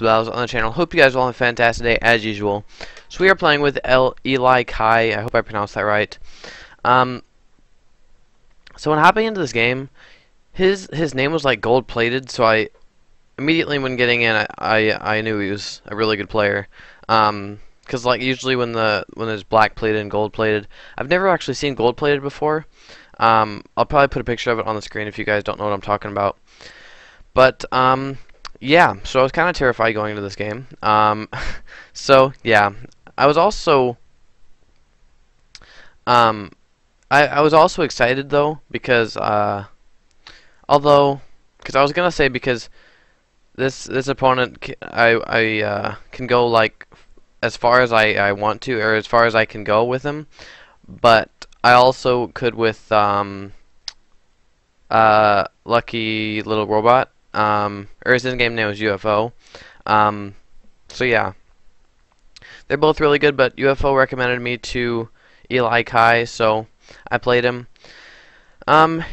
Battles on the channel. Hope you guys all have a fantastic day as usual. So we are playing with EliKai. I hope I pronounced that right. So when hopping into this game, his name was like gold plated. So I immediately when getting in, I knew he was a really good player. Because like usually when there's black plated and gold plated, I've never actually seen gold plated before. I'll probably put a picture of it on the screen if you guys don't know what I'm talking about. But yeah, so I was kind of terrified going into this game. So yeah, I was also I was also excited though because because I was gonna say because this opponent I can go like as far as I want to, or as far as I can go with him, but I also could with Lucky Little Robot. Or his in-game name was UFO. So yeah, they're both really good, but UFO recommended me to EliKai, so I played him.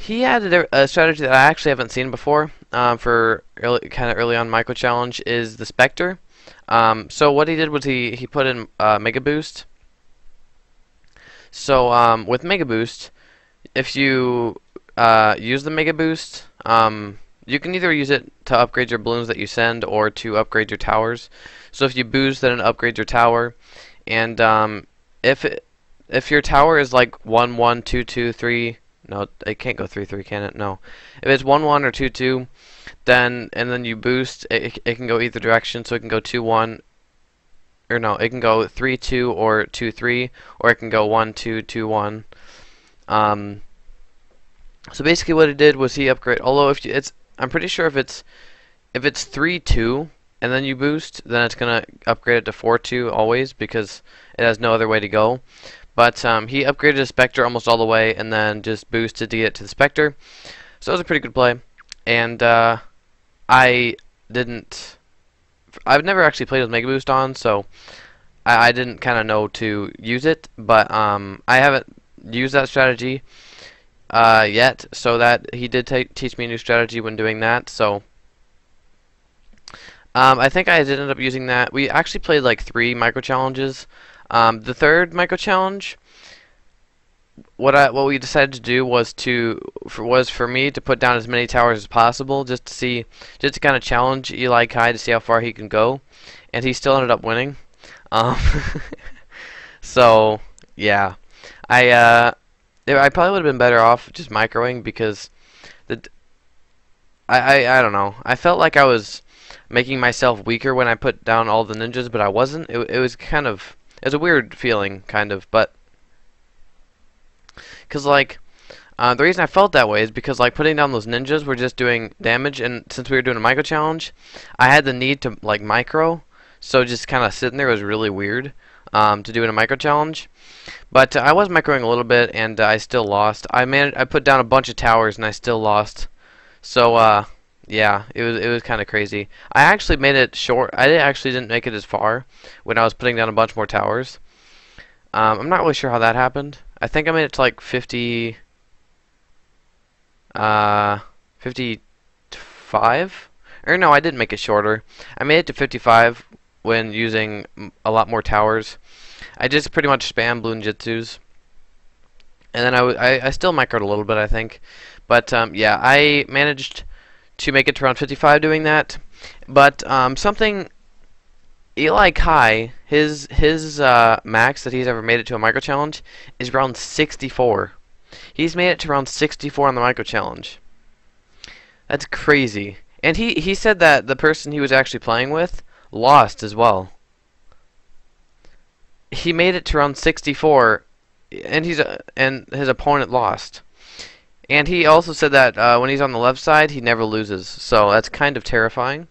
He had a strategy that I actually haven't seen before. For kind of early on micro challenge is the Spectre. So what he did was he put in Mega Boost. So with Mega Boost, if you use the Mega Boost, you can either use it to upgrade your balloons that you send or to upgrade your towers. So if you boost, then it upgrades your tower. And if your tower is like 1 1 2 2 3, no, it can't go 3 3, can it? No. If it's 1 1 or 2 2, then you boost, it can go either direction. So it can go 2 1, or no, it can go 3 2 or 2 3, or it can go 1 2 2 1. So basically what it did was he upgraded. Although I'm pretty sure if it's 3-2 and then you boost, then it's gonna upgrade it to 4-2 always because it has no other way to go. But he upgraded the Spectre almost all the way and then just boosted to get to the Spectre. So it was a pretty good play. And I've never actually played with Mega Boost on, so I didn't kind of know to use it. But I haven't used that strategy yet, so that he did teach me a new strategy when doing that. So I think I did end up using that. We actually played like 3 micro challenges. The third micro challenge, what we decided to do was for me to put down as many towers as possible, just to kind of challenge EliKai to see how far he can go, and he still ended up winning. So yeah, I probably would have been better off just microing because I don't know. I felt like I was making myself weaker when I put down all the ninjas, but I wasn't. It was a weird feeling, kind of, but because like the reason I felt that way is because like putting down those ninjas were just doing damage, and since we were doing a micro challenge, I had the need to like micro, so just kind of sitting there was really weird to do in a micro challenge. But I was microing a little bit, and I still lost. I put down a bunch of towers, and I still lost. So yeah, it was kind of crazy. I actually made it short. I actually didn't make it as far when I was putting down a bunch more towers. I'm not really sure how that happened. I think I made it to like 55. Or no, I didn't make it shorter. I made it to 55 when using a lot more towers. I just pretty much spam Bloon Jitsus, and then I still microed a little bit, I think, but yeah, I managed to make it to around 55 doing that. But something EliKai, his max that he's ever made it to a micro challenge is around 64. He's made it to around 64 on the micro challenge. That's crazy. And he said that the person he was actually playing with lost as well. He made it to around 64, and his opponent lost. And he also said that when he's on the left side, he never loses. So that's kind of terrifying.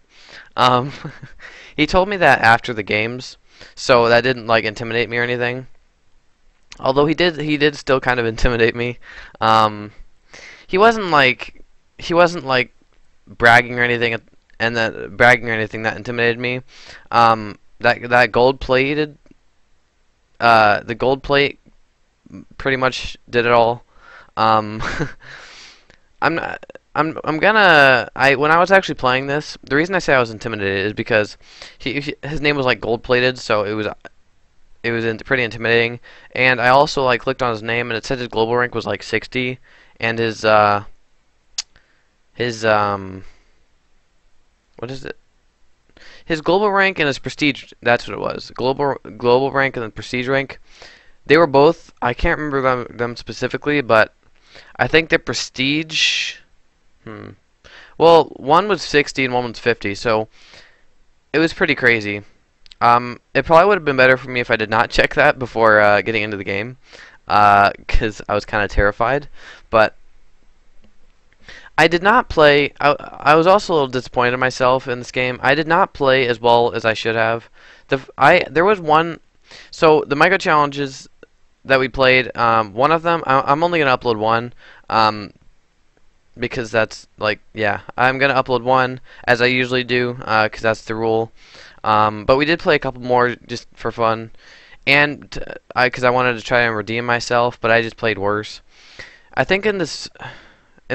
He told me that after the games, so that didn't like intimidate me or anything. Although he did still kind of intimidate me. He wasn't like bragging or anything, and that intimidated me. That gold plated. The gold plate pretty much did it all. I'm not. I'm gonna when I was actually playing this, the reason I say I was intimidated is because his name was like gold plated, so it was pretty intimidating. And I also like clicked on his name and it said his global rank was like 60, and his what is it? His global rank and his prestige, that's what it was. Global rank and the prestige rank. They were both, I can't remember them specifically, but I think the prestige, well, one was 60 and one was 50, so it was pretty crazy. It probably would have been better for me if I did not check that before getting into the game, because I was kind of terrified. But I did not play. I was also a little disappointed in myself in this game. I did not play as well as I should have. There was one. So the micro challenges that we played, one of them, I'm only gonna upload one, because that's like, yeah, I'm gonna upload one as I usually do, because that's the rule. But we did play a couple more just for fun, and because I wanted to try and redeem myself, but I just played worse. I think in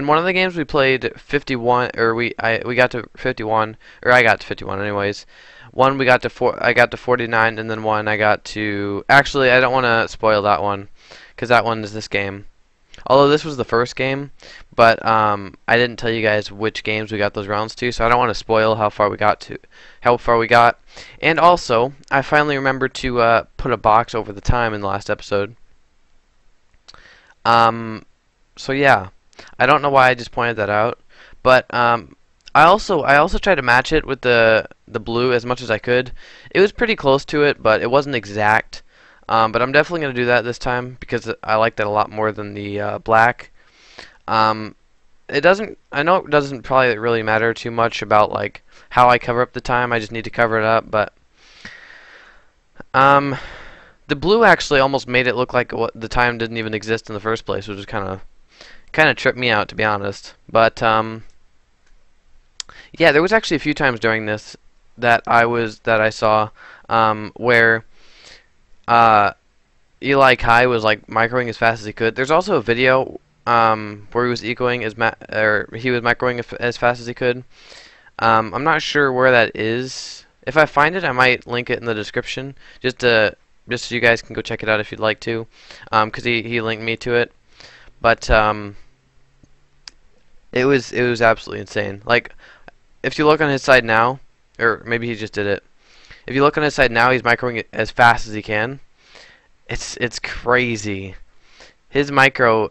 one of the games we played 51, or we got to 51, or I got to 51 anyways. One I got to 49, and then one I got to, actually I don't want to spoil that one, because that one is this game. Although this was the first game, but I didn't tell you guys which games we got those rounds to, so I don't want to spoil how far we got. And also, I finally remembered to put a box over the time in the last episode. So yeah, I don't know why I just pointed that out, but I also tried to match it with the blue as much as I could. It was pretty close to it, but it wasn't exact. But I'm definitely going to do that this time because I like that a lot more than the black. It doesn't. I know it doesn't probably really matter too much about like how I cover up the time. I just need to cover it up. But the blue actually almost made it look like the time didn't even exist in the first place, which was kind of tripped me out, to be honest. But yeah, there was actually a few times during this that I saw where EliKai was like microing as fast as he could. There's also a video where he was ecoing he was microing as fast as he could. I'm not sure where that is. If I find it, I might link it in the description, just so you guys can go check it out if you'd like to, because he linked me to it. But it was absolutely insane. Like, if you look on his side now, or maybe he just did it. If you look on his side now, he's microing it as fast as he can. It's crazy. His micro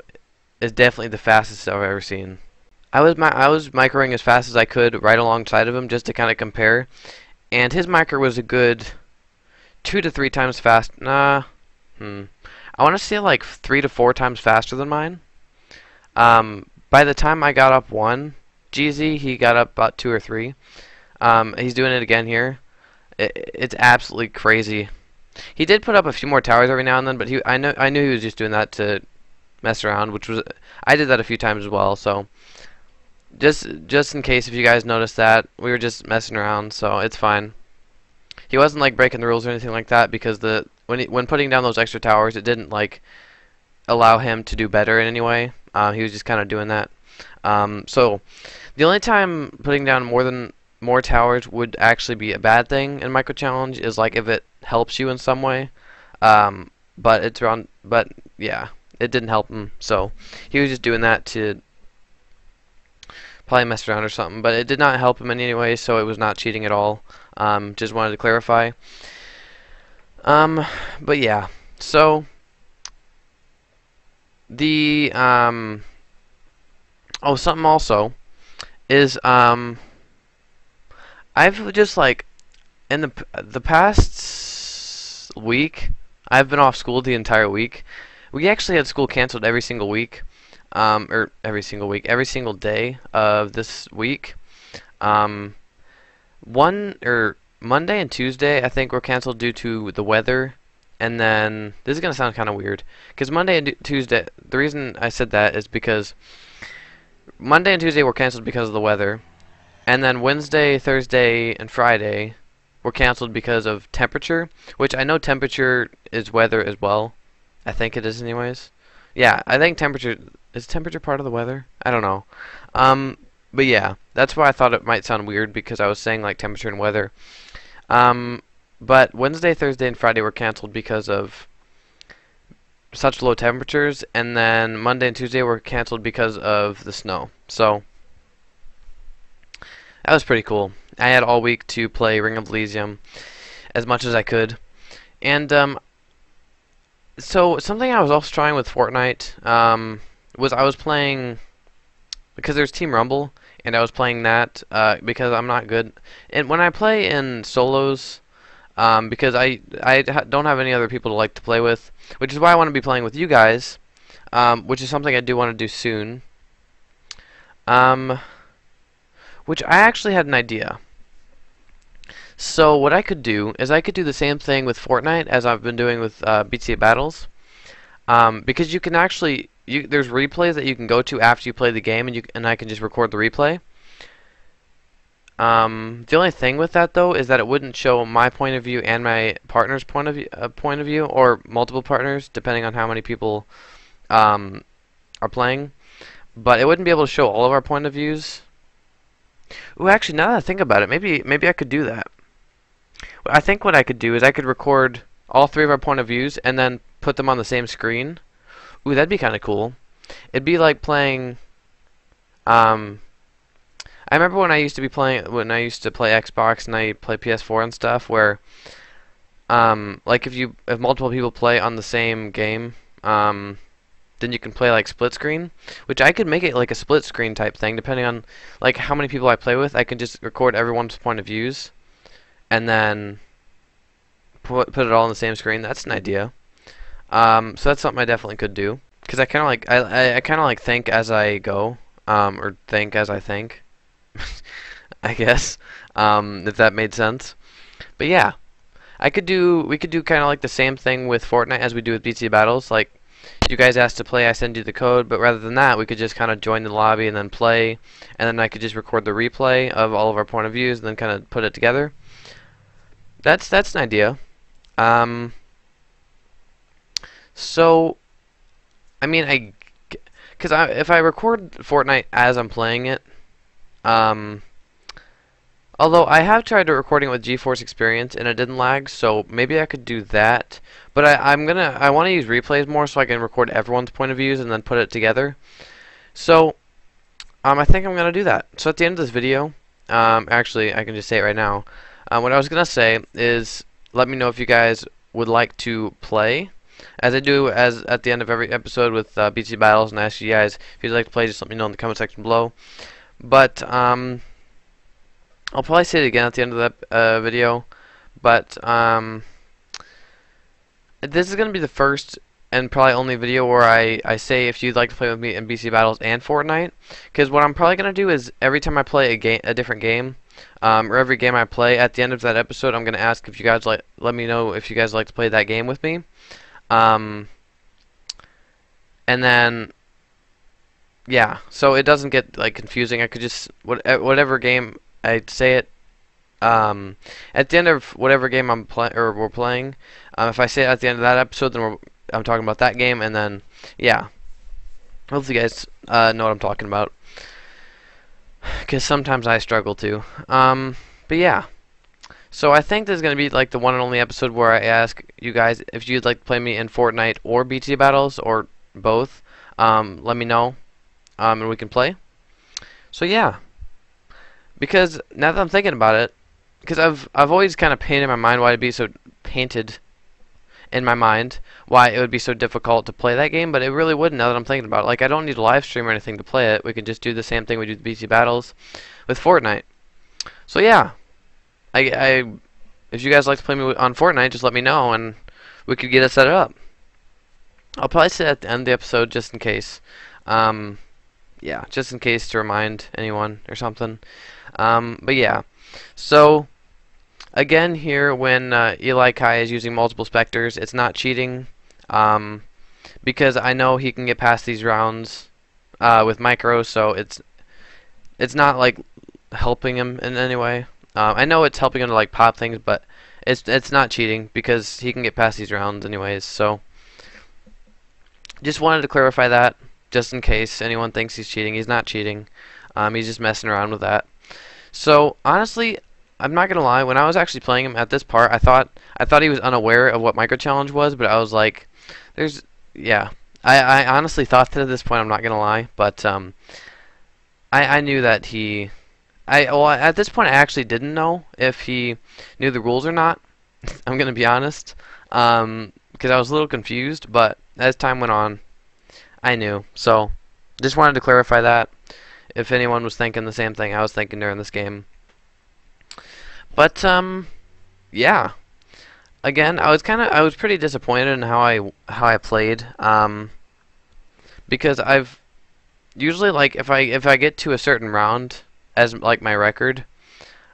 is definitely the fastest I've ever seen. I was microing as fast as I could right alongside of him just to kind of compare, and his micro was a good 2 to 3 times fast. I want to say like 3 to 4 times faster than mine. By the time I got up 1 GZ, he got up about 2 or 3. He's doing it again here. It's absolutely crazy. He did put up a few more towers every now and then, but I knew he was just doing that to mess around, which was, I did that a few times as well. So just in case if you guys noticed that, we were just messing around, so it's fine. He wasn't like breaking the rules or anything like that, because when putting down those extra towers, it didn't like allow him to do better in any way. He was just kind of doing that. So the only time putting down more towers would actually be a bad thing in micro challenge is like if it helps you in some way. But yeah, it didn't help him, so he was just doing that to probably mess around or something, but it did not help him in any way, so it was not cheating at all. Just wanted to clarify. But yeah, so the oh, something also is I've just like in the past week, I've been off school the entire week. We actually had school canceled every single week, or every single day of this week. Monday and Tuesday I think were canceled due to the weather, and then this is gonna sound kind of weird because Monday and Tuesday. The reason I said that is because Monday and Tuesday were canceled because of the weather, and then Wednesday, Thursday, and Friday were canceled because of temperature, which I know temperature is weather as well. I think it is anyways. Yeah, I think temperature is temperature part of the weather? I don't know. But yeah, that's why I thought it might sound weird because I was saying like temperature and weather. Um, but Wednesday, Thursday, and Friday were canceled because of such low temperatures, and then Monday and Tuesday were canceled because of the snow. So that was pretty cool. I had all week to play Ring of Elysium as much as I could, and so something I was also trying with Fortnite was I was playing because there's Team Rumble, and I was playing that because I'm not good. And when I play in solos, because I don't have any other people to like to play with, which is why I want to be playing with you guys, which is something I do want to do soon. Which I actually had an idea. So what I could do is I could do the same thing with Fortnite as I've been doing with BTA Battles, because you can actually there's replays that you can go to after you play the game, and I can just record the replay. The only thing with that though is that it wouldn't show my point of view and my partner's point of view, or multiple partners depending on how many people are playing. But it wouldn't be able to show all of our point of views. Ooh, actually, now that I think about it, maybe I could do that. I think what I could do is I could record all three of our point of views and then put them on the same screen. Ooh, that'd be kind of cool. It'd be like playing. I remember when I used to play Xbox and I play PS4 and stuff, where like if multiple people play on the same game, then you can play like split screen, which I could make it like a split screen type thing depending on like how many people I play with. I can just record everyone's point of views and then put it all on the same screen. That's an idea. So that's something I definitely could do, because I kind of like I kind of like think as I go, or think as I think. I guess, if that made sense. But yeah, we could do kind of like the same thing with Fortnite as we do with BT Battles. Like, you guys ask to play, I send you the code, but rather than that, we could just kind of join the lobby and then play, and then I could just record the replay of all of our point of views and then kind of put it together. That's an idea. So, I mean, because if I record Fortnite as I'm playing it, although I have tried recording with GeForce Experience and it didn't lag, so maybe I could do that. But I want to use replays more so I can record everyone's point of views and then put it together. So I think I'm gonna do that. So at the end of this video, actually I can just say it right now. What I was gonna say is, let me know if you guys would like to play, as I do at the end of every episode with BT Battles, and ask you guys if you'd like to play. Just let me know in the comment section below. But I'll probably say it again at the end of that video. But this is going to be the first and probably only video where I say if you'd like to play with me in BC Battles and Fortnite. Because what I'm probably going to do is every time I play a different game, or every game I play, at the end of that episode, I'm going to ask if you guys let me know if you guys like to play that game with me. And then, yeah, so it doesn't get like confusing. I could just whatever game I say it. At the end of whatever game we're playing, if I say it at the end of that episode, then I'm talking about that game, and then yeah, hopefully you guys know what I'm talking about, because sometimes I struggle too. But yeah, so I think this is gonna be like the one and only episode where I ask you guys if you'd like to play me in Fortnite or BT Battles or both. Let me know, and we can play. So yeah, because now that I'm thinking about it, because I've always kind of painted in my mind why it'd be so painted in my mind why it would be so difficult to play that game, but it really wouldn't now that I'm thinking about it. Like, I don't need a live stream or anything to play it. We can just do the same thing we do with BT Battles with Fortnite. So yeah, if you guys like to play me on Fortnite, just let me know and we could get it set up. I'll probably say it at the end of the episode just in case. Yeah, just in case to remind anyone or something. But yeah, so again here, when EliKai is using multiple specters, it's not cheating, because I know he can get past these rounds with micro, so it's not like helping him in any way. I know it's helping him to like pop things, but it's not cheating because he can get past these rounds anyways. So just wanted to clarify that, just in case anyone thinks he's cheating. He's not cheating. He's just messing around with that. So honestly, I'm not gonna lie. When I was actually playing him at this part, I thought he was unaware of what micro challenge was, but I was like, "There's, yeah." I honestly thought that at this point. I'm not gonna lie, but I knew that he. Well, at this point I actually didn't know if he knew the rules or not. I'm gonna be honest, because I was a little confused. But as time went on, I knew. So just wanted to clarify that if anyone was thinking the same thing I was thinking during this game. But yeah. Again, I was pretty disappointed in how I played. Because I've usually, like, if I get to a certain round as like my record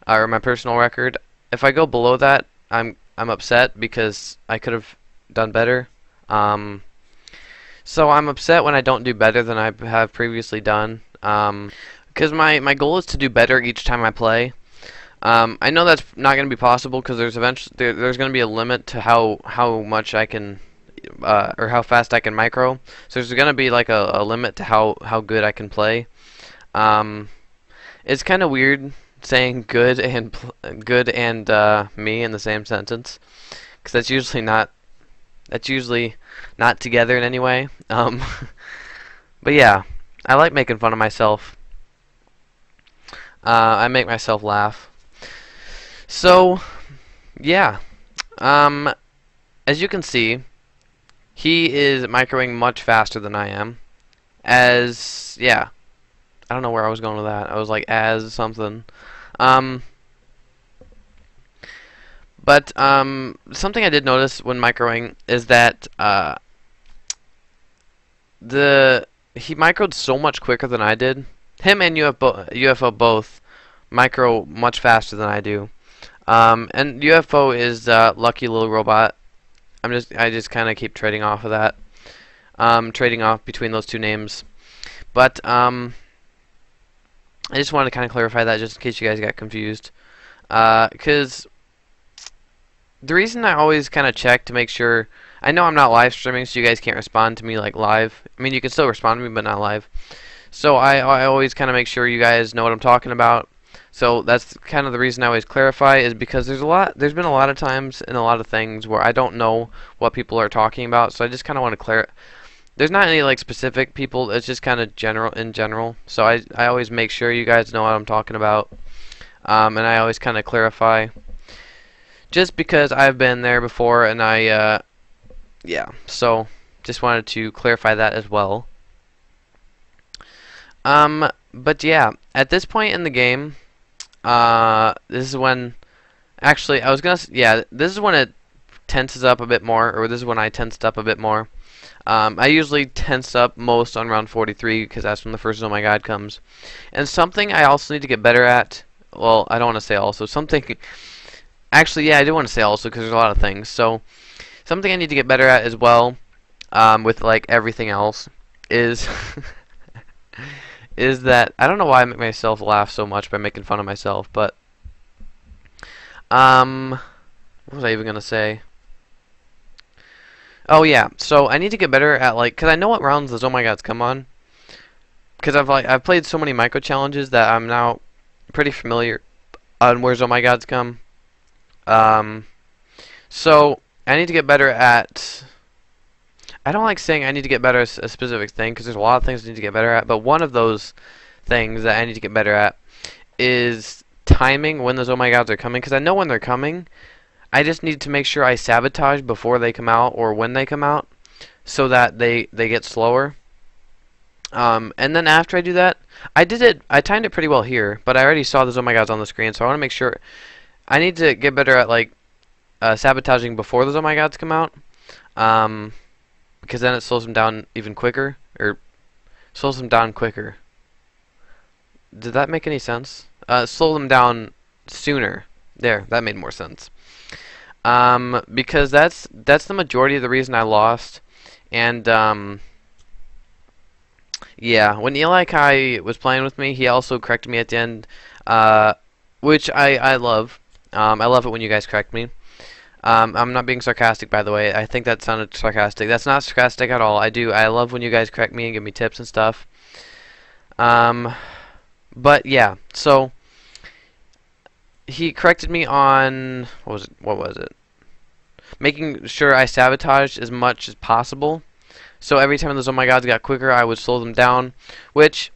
or my personal record, if I go below that, I'm upset because I could have done better. So I'm upset when I don't do better than I have previously done. Because my goal is to do better each time I play. I know that's not going to be possible because there's going to be a limit to how much I can or how fast I can micro. So there's going to be like a limit to how good I can play. It's kind of weird saying good and me in the same sentence, because that's usually not together in any way. But yeah, I like making fun of myself. I make myself laugh. So yeah, as you can see, he is microing much faster than I am. Yeah, I don't know where I was going with that. I was like, as something. But something I did notice when microing is that he microed so much quicker than I did. Him and UFO both micro much faster than I do. And UFO is lucky little robot. I just kind of keep trading off of that. Trading off between those two names. But I just wanted to kind of clarify that just in case you guys got confused. Because the reason I always kind of check to make sure, I know I'm not live streaming, so you guys can't respond to me like live. I mean, you can still respond to me, but not live. So I always kind of make sure you guys know what I'm talking about. So that's kind of the reason I always clarify, is because there's been a lot of times in a lot of things where I don't know what people are talking about. So I just kind of want to clarify. There's not any like specific people. It's just kind of in general. So I always make sure you guys know what I'm talking about, and I always kind of clarify, just because I've been there before, and yeah. So just wanted to clarify that as well. But yeah, at this point in the game, this is when, actually, this is when it tenses up a bit more, or this is when I tensed up a bit more. I usually tense up most on round 43 because that's when the first Oh My God comes. And something I also need to get better at, well, I don't want to say also, something, actually, yeah, I do want to say also because there's a lot of things. So, something I need to get better at as well, with like everything else, is is that I don't know why I make myself laugh so much by making fun of myself, but what was I even gonna say? Oh yeah, so I need to get better at, like, cause I know what rounds those Oh My Gods come on, cause I've played so many micro challenges that I'm now pretty familiar on where Oh My Gods come. So I need to get better at. I don't like saying I need to get better at a specific thing, because there's a lot of things I need to get better at, but one of those things that I need to get better at is timing when those Oh My Gods are coming, because I know when they're coming. I just need to make sure I sabotage before they come out or when they come out, so that they get slower. And then after I do that, I timed it pretty well here, but I already saw those Oh My Gods on the screen, so I want to make sure. I need to get better at, like, sabotaging before those Oh My Gods come out. Because then it slows them down even quicker, or slows them down quicker. Did that make any sense? Slow them down sooner. There, that made more sense. Because that's the majority of the reason I lost. And yeah, when EliKai was playing with me, he also corrected me at the end, which I love. I love it when you guys correct me. I'm not being sarcastic, by the way. I think that sounded sarcastic. That's not sarcastic at all. I love when you guys correct me and give me tips and stuff. But yeah, so he corrected me on what was it? Making sure I sabotaged as much as possible. So every time those oh my gods got quicker, I would slow them down, which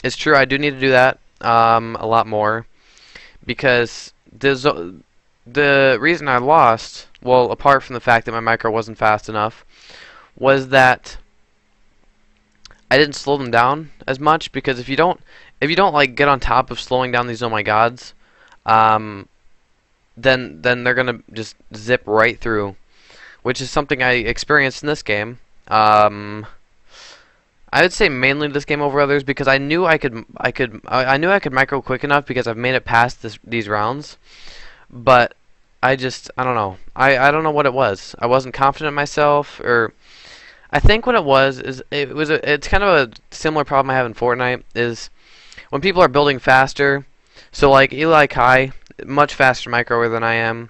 is true. I do need to do that a lot more, because the reason I lost, well, apart from the fact that my micro wasn't fast enough, was that I didn't slow them down as much. Because if you don't like get on top of slowing down these oh my gods, then they're gonna just zip right through, which is something I experienced in this game. I would say mainly this game over others, because I knew I could micro quick enough, because I've made it past these rounds. But I don't know. I don't know what it was. I wasn't confident in myself, or I think what it was is it's kind of a similar problem I have in Fortnite, is when people are building faster. So like EliKai, much faster microer than I am.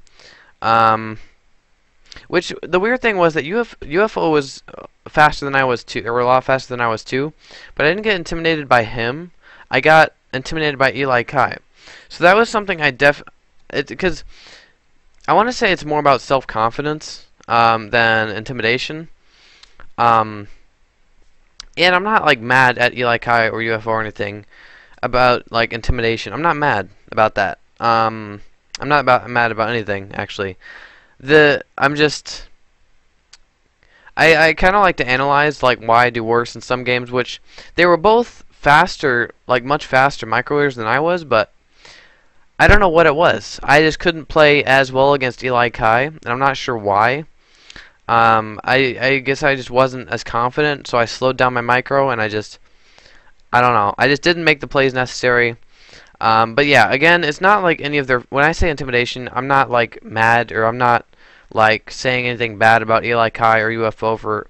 Which the weird thing was that UFO was faster than I was too, or a lot faster than I was too. But I didn't get intimidated by him. I got intimidated by EliKai. So that was something because I want to say it's more about self-confidence than intimidation. And I'm not like mad at EliKai or UFO or anything about like intimidation. I'm not mad about that. I'm not mad about anything, actually. I kind of like to analyze like why I do worse in some games, which they were both faster, like much faster microwaves than I was, but I don't know what it was. I just couldn't play as well against EliKai, and I'm not sure why. I guess I just wasn't as confident, so I slowed down my micro, and I don't know. I just didn't make the plays necessary. But yeah, again, it's not like any of their. When I say intimidation, I'm not like mad, or I'm not like saying anything bad about EliKai or UFO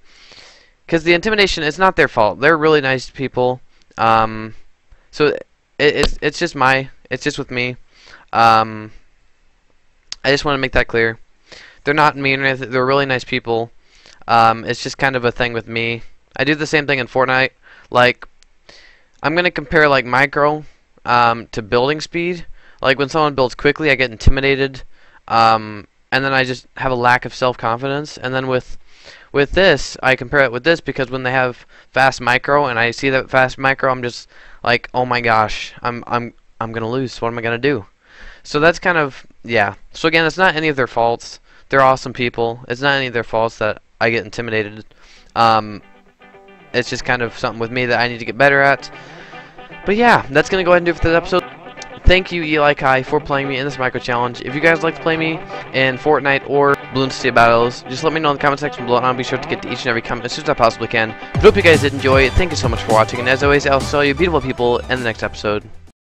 because the intimidation, it's not their fault. They're really nice people. So it's just with me. I just want to make that clear. They're not mean or anything. They're really nice people. It's just kind of a thing with me. I do the same thing in Fortnite. Like, I'm gonna compare like micro to building speed. Like when someone builds quickly, I get intimidated, and then I just have a lack of self-confidence. And then with this, I compare it with this, because when they have fast micro and I see that fast micro, I'm just like, oh my gosh, I'm gonna lose. What am I gonna do? So that's kind of, yeah. So again, it's not any of their faults. They're awesome people. It's not any of their faults that I get intimidated. It's just kind of something with me that I need to get better at. But yeah, that's going to go ahead and do it for this episode. Thank you, EliKai, for playing me in this micro challenge. If you guys like to play me in Fortnite or Bloons City Battles, just let me know in the comment section below, and I'll be sure to get to each and every comment as soon as I possibly can. But I hope you guys did enjoy it. Thank you so much for watching, and as always, I'll see all you beautiful people in the next episode.